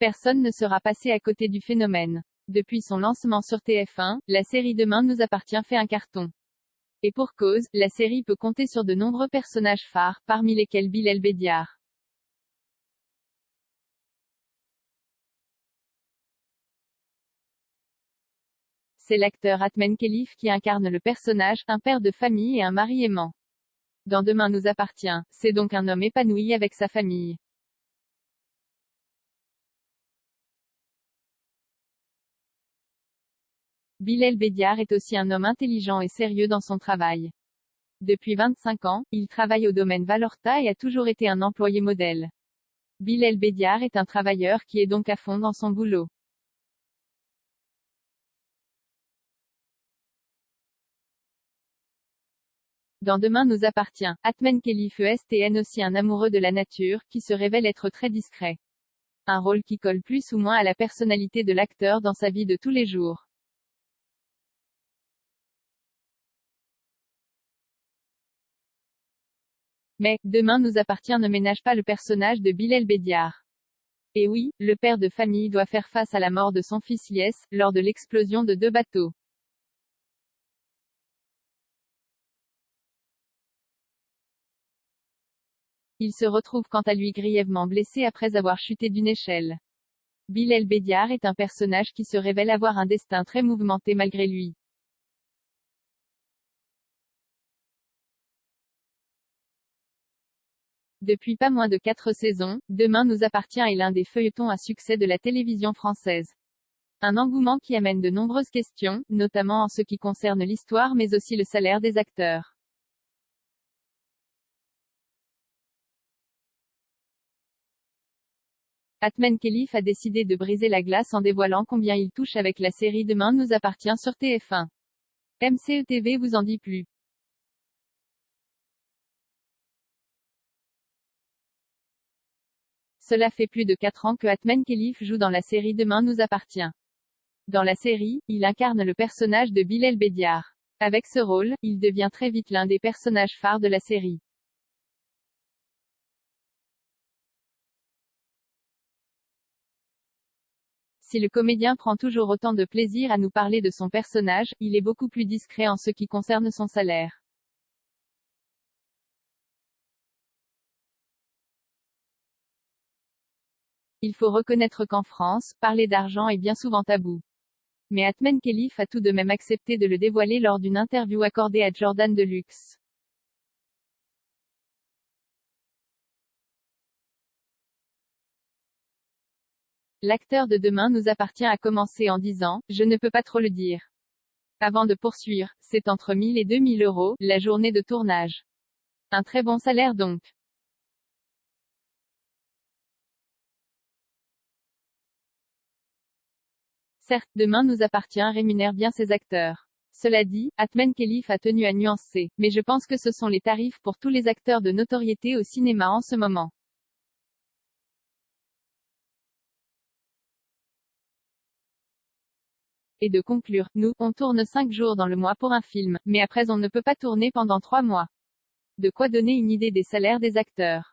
Personne ne sera passé à côté du phénomène. Depuis son lancement sur TF1, la série Demain nous appartient fait un carton. Et pour cause, la série peut compter sur de nombreux personnages phares, parmi lesquels Bilal Bédiar. C'est l'acteur Atmen Khelif qui incarne le personnage, un père de famille et un mari aimant. Dans Demain nous appartient, c'est donc un homme épanoui avec sa famille. Bilal Bédiar est aussi un homme intelligent et sérieux dans son travail. Depuis 25 ans, il travaille au domaine Valorta et a toujours été un employé modèle. Bilal Bédiar est un travailleur qui est donc à fond dans son boulot. Dans Demain nous appartient, Atmen Khelif est aussi un amoureux de la nature, qui se révèle être très discret. Un rôle qui colle plus ou moins à la personnalité de l'acteur dans sa vie de tous les jours. Mais, Demain nous appartient ne ménage pas le personnage de Bilal Bédiar. Et oui, le père de famille doit faire face à la mort de son fils Yes, lors de l'explosion de 2 bateaux. Il se retrouve quant à lui grièvement blessé après avoir chuté d'une échelle. Bilal Bédiar est un personnage qui se révèle avoir un destin très mouvementé malgré lui. Depuis pas moins de 4 saisons, Demain nous appartient est l'un des feuilletons à succès de la télévision française. Un engouement qui amène de nombreuses questions, notamment en ce qui concerne l'histoire mais aussi le salaire des acteurs. Atmen Khelif a décidé de briser la glace en dévoilant combien il touche avec la série Demain nous appartient sur TF1. MCE TV vous en dit plus. Cela fait plus de 4 ans que Atmen Khelif joue dans la série Demain nous appartient. Dans la série, il incarne le personnage de Bilal Bédiar. Avec ce rôle, il devient très vite l'un des personnages phares de la série. Si le comédien prend toujours autant de plaisir à nous parler de son personnage, il est beaucoup plus discret en ce qui concerne son salaire. Il faut reconnaître qu'en France, parler d'argent est bien souvent tabou. Mais Atmen Khelif a tout de même accepté de le dévoiler lors d'une interview accordée à Jordan Deluxe. L'acteur de Demain nous appartient a commencé en disant « Je ne peux pas trop le dire ». Avant de poursuivre, c'est entre 1000 et 2000 euros, la journée de tournage. Un très bon salaire donc. Certes, Demain nous appartient rémunère bien ses acteurs. Cela dit, Atmen Khelif a tenu à nuancer, mais je pense que ce sont les tarifs pour tous les acteurs de notoriété au cinéma en ce moment. Et de conclure, nous, on tourne 5 jours dans le mois pour un film, mais après on ne peut pas tourner pendant 3 mois. De quoi donner une idée des salaires des acteurs.